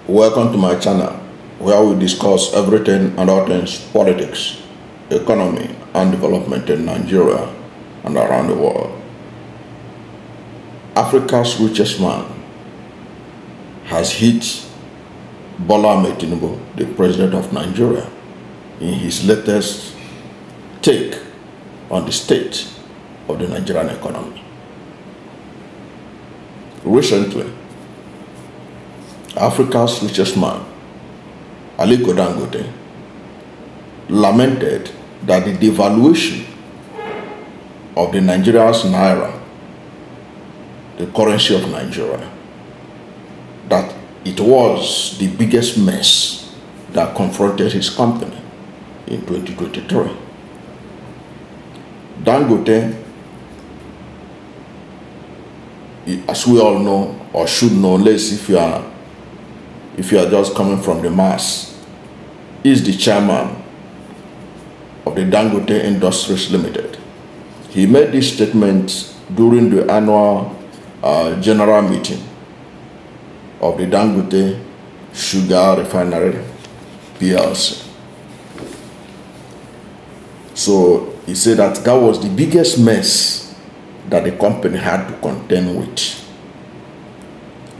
Welcome to my channel, where we discuss everything and all things politics, economy, and development in Nigeria and around the world. Africa's richest man has hit Bola Ahmed Tinubu, the President of Nigeria, in his latest take on the state of the Nigerian economy. Recently, Africa's richest man, Aliko Dangote, lamented that the devaluation of the Nigeria's Naira, the currency of Nigeria, that it was the biggest mess that confronted his company in 2023. Dangote, as we all know, or should know, unless if you are just coming from the mass, is the chairman of the Dangote Industries Ltd. He made this statement during the annual general meeting of the Dangote Sugar Refinery PLC. So he said that was the biggest mess that the company had to contend with.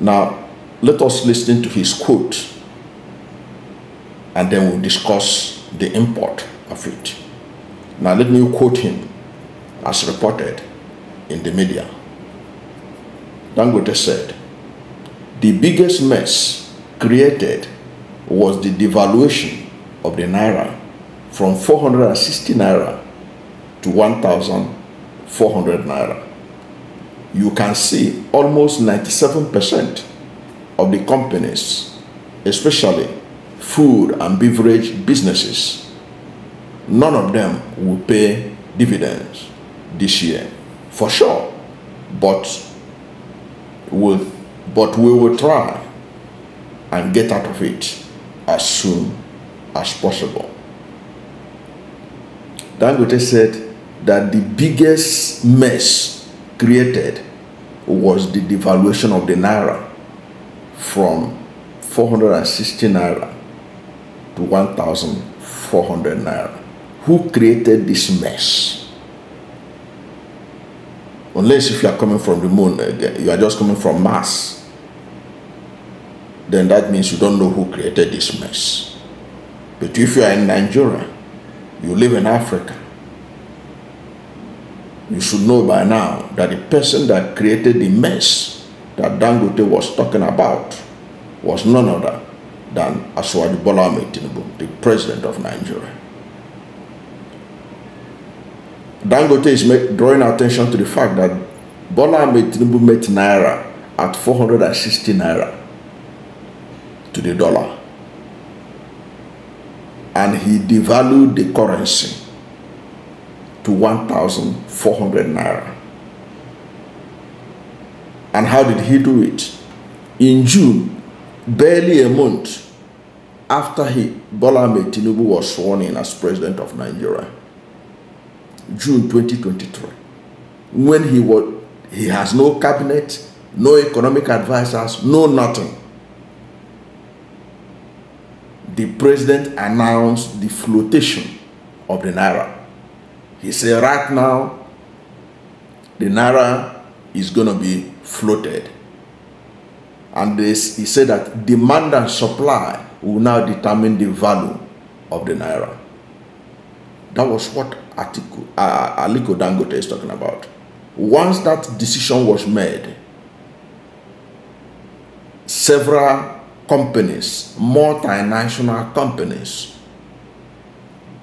Now, let us listen to his quote, and then we'll discuss the import of it. Now, let me quote him as reported in the media. Dangote said, "The biggest mess created was the devaluation of the Naira from 460 Naira to 1,400 Naira. You can see almost 97% of the companies, especially food and beverage businesses, none of them will pay dividends this year, for sure, but we will try and get out of it as soon as possible." Dangote said that the biggest mess created was the devaluation of the Naira from 460 Naira to 1,400 Naira. Who created this mess? Unless if you are coming from the moon, you are just coming from Mars, then that means you don't know who created this mess. But if you are in Nigeria, you live in Africa, you should know by now that the person that created the mess that Dangote was talking about was none other than Bola Ahmed Tinubu, the President of Nigeria. Dangote is drawing attention to the fact that Bola Ahmed Tinubu met Naira at 460 Naira to the dollar, and he devalued the currency to 1,400 Naira. And how did he do it? In June, barely a month after Bola Ahmed Tinubu was sworn in as President of Nigeria, June 2023, when he has no cabinet, no economic advisors, no nothing, the president announced the flotation of the Naira. He said right now, the Naira is going to be floated. And he said that demand and supply will now determine the value of the Naira. That was what Aliko Dangote is talking about. Once that decision was made, several companies, multinational companies,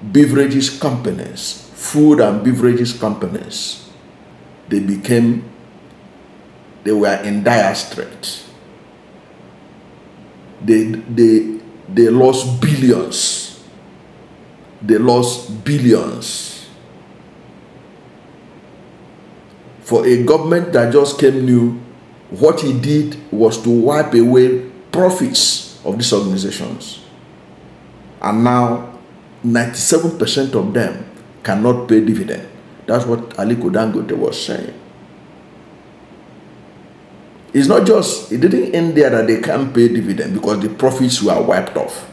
beverages companies, food and beverages companies, they were in dire straits. They lost billions. They lost billions. For a government that just came new, what he did was to wipe away profits of these organizations. And now 97% of them cannot pay dividend. That's what Aliko Dangote was saying. It's not just, it didn't end there that they can't pay dividend because the profits were wiped off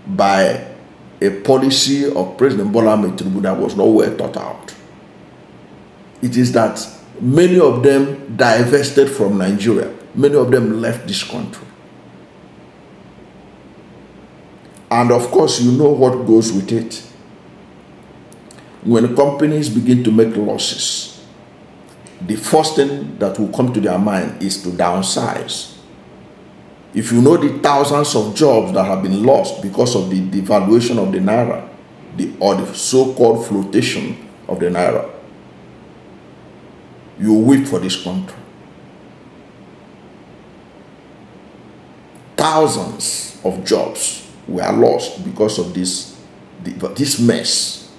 by a policy of President Bola Ahmed Tinubu that was not well thought out. It is that many of them divested from Nigeria. Many of them left this country. And of course, you know what goes with it. When companies begin to make losses, the first thing that will come to their mind is to downsize. If you know the thousands of jobs that have been lost because of the devaluation of the Naira, or the so-called flotation of the Naira, you weep for this country. Thousands of jobs were lost because of this mess.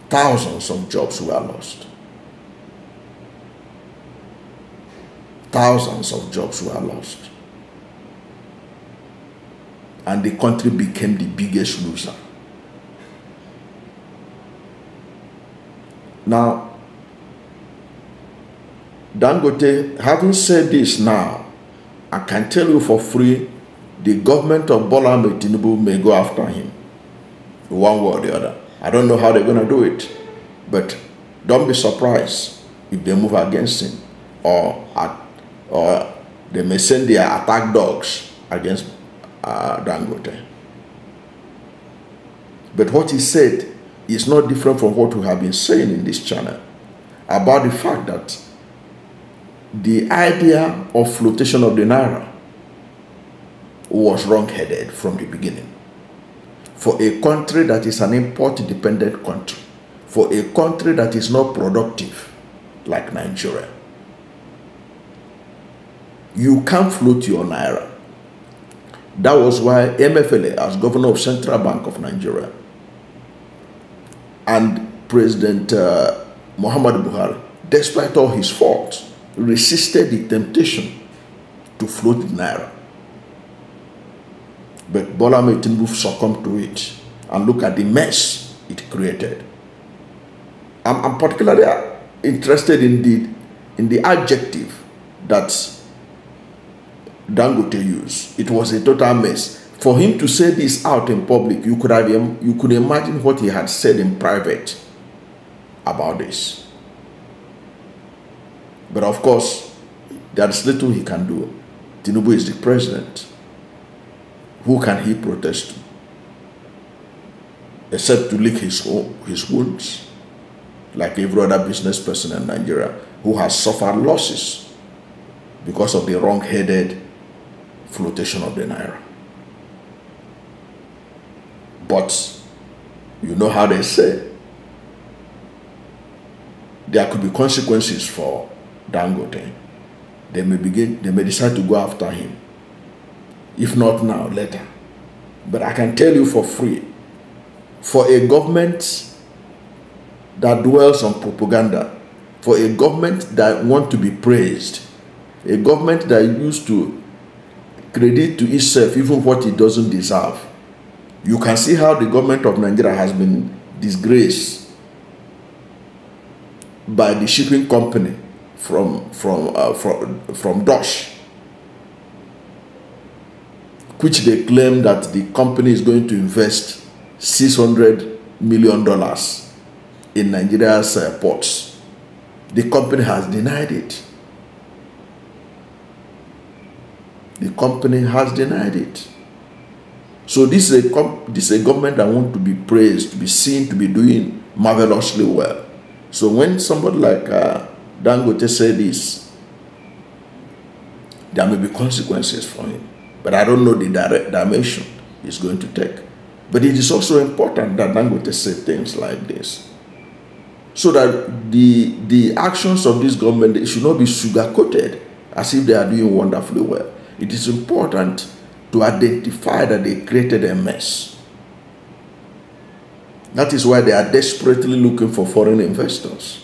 Thousands of jobs were lost. Thousands of jobs were lost. And the country became the biggest loser. Now, Dangote, having said this now, I can tell you for free, the government of Bola Ahmed Tinubu may go after him, one way or the other. I don't know how they're going to do it, but don't be surprised if they move against him, or they may send their attack dogs against Dangote. But what he said is not different from what we have been saying in this channel about the fact that the idea of flotation of the Naira was wrong-headed from the beginning. For a country that is an import-dependent country, for a country that is not productive like Nigeria, you can't float your Naira. That was why MFLA, as governor of Central Bank of Nigeria, and President Muhammadu Buhari, despite all his faults, resisted the temptation to float the Naira. But Bola Ahmed Tinubu succumbed to it, and look at the mess it created. I'm particularly interested in the adjective that Dangote used. It was a total mess. For him to say this out in public, you could imagine what he had said in private about this. But of course, there is little he can do. Tinubu is the president. Who can he protest to? Except to lick his wounds, like every other business person in Nigeria who has suffered losses because of the wrong-headed flotation of the Naira. But you know how they say, there could be consequences for Dangote. They may decide to go after him. If not now, later. But I can tell you for free, for a government that dwells on propaganda, for a government that wants to be praised, a government that used to credit to itself even what it doesn't deserve, you can see how the government of Nigeria has been disgraced by the shipping company from Dutch, which they claim that the company is going to invest $600 million in Nigeria's ports. The company has denied it. The company has denied it. So this is a government that wants to be praised, to be seen to be doing marvelously well. So when somebody like Dangote said this, there may be consequences for him. But I don't know the direct dimension he's going to take. But it is also important that Dangote say things like this, so that the actions of this government, they should not be sugar-coated as if they are doing wonderfully well. It is important to identify that they created a mess. That is why they are desperately looking for foreign investors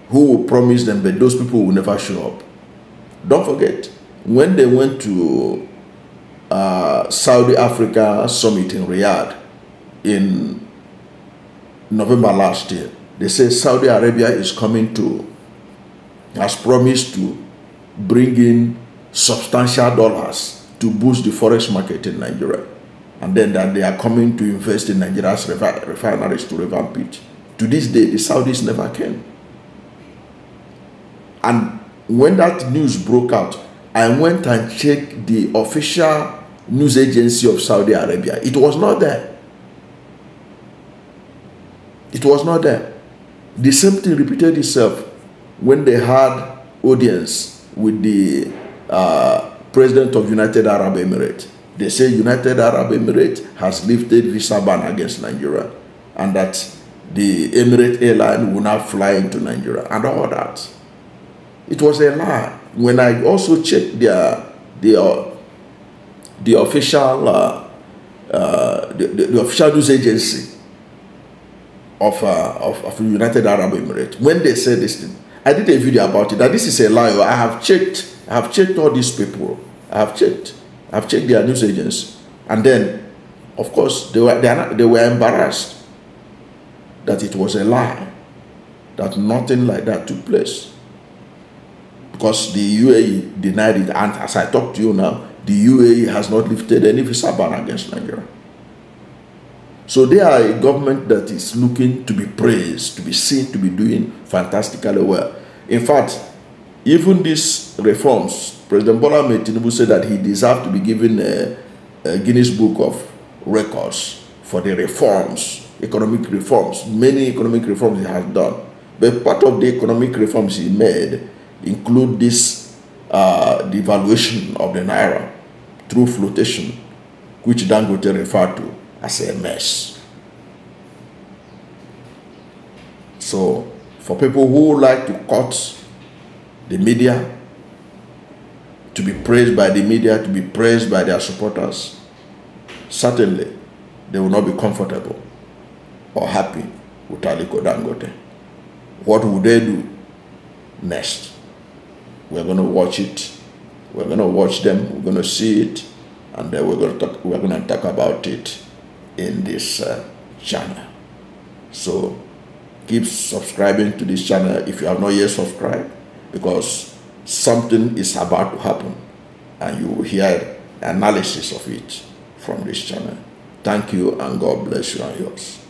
who will promise them, but those people will never show up. Don't forget, when they went to Saudi Africa Summit in Riyadh in November last year, they said Saudi Arabia is coming to has promised to bring in substantial dollars to boost the forex market in Nigeria, and then that they are coming to invest in Nigeria's refineries to revamp it. To this day, the Saudis never came. And when that news broke out, I went and checked the official news agency of Saudi Arabia. It was not there. It was not there. The same thing repeated itself when they had audience with the President of United Arab Emirates. They say United Arab Emirates has lifted visa ban against Nigeria, and that the Emirate airline will not fly into Nigeria and all that. It was a lie. When I also checked the official the official news agency of United Arab Emirates, when they said this thing, I did a video about it. That this is a lie. I have checked all these people. I've checked their news agents, and then, of course, they were embarrassed that it was a lie, that nothing like that took place, because the UAE denied it. And as I talk to you now, the UAE has not lifted any visa ban against Nigeria. So they are a government that is looking to be praised, to be seen to be doing fantastically well. In fact, even these reforms, President Bola Ahmed Tinubu said that he deserved to be given a Guinness Book of Records for the reforms, economic reforms, many economic reforms he has done. But part of the economic reforms he made include this devaluation of the Naira through flotation, which Dangote referred to as a mess. So, for people who like to cut the media, to be praised by the media, to be praised by their supporters, certainly they will not be comfortable or happy with Aliko Dangote. What will they do next? We're going to watch it. We're going to watch them. We're going to see it, and then we're going to talk about it in this channel. So keep subscribing to this channel if you have not yet subscribed, because something is about to happen, and you will hear analysis of it from this channel. Thank you, and God bless you and yours.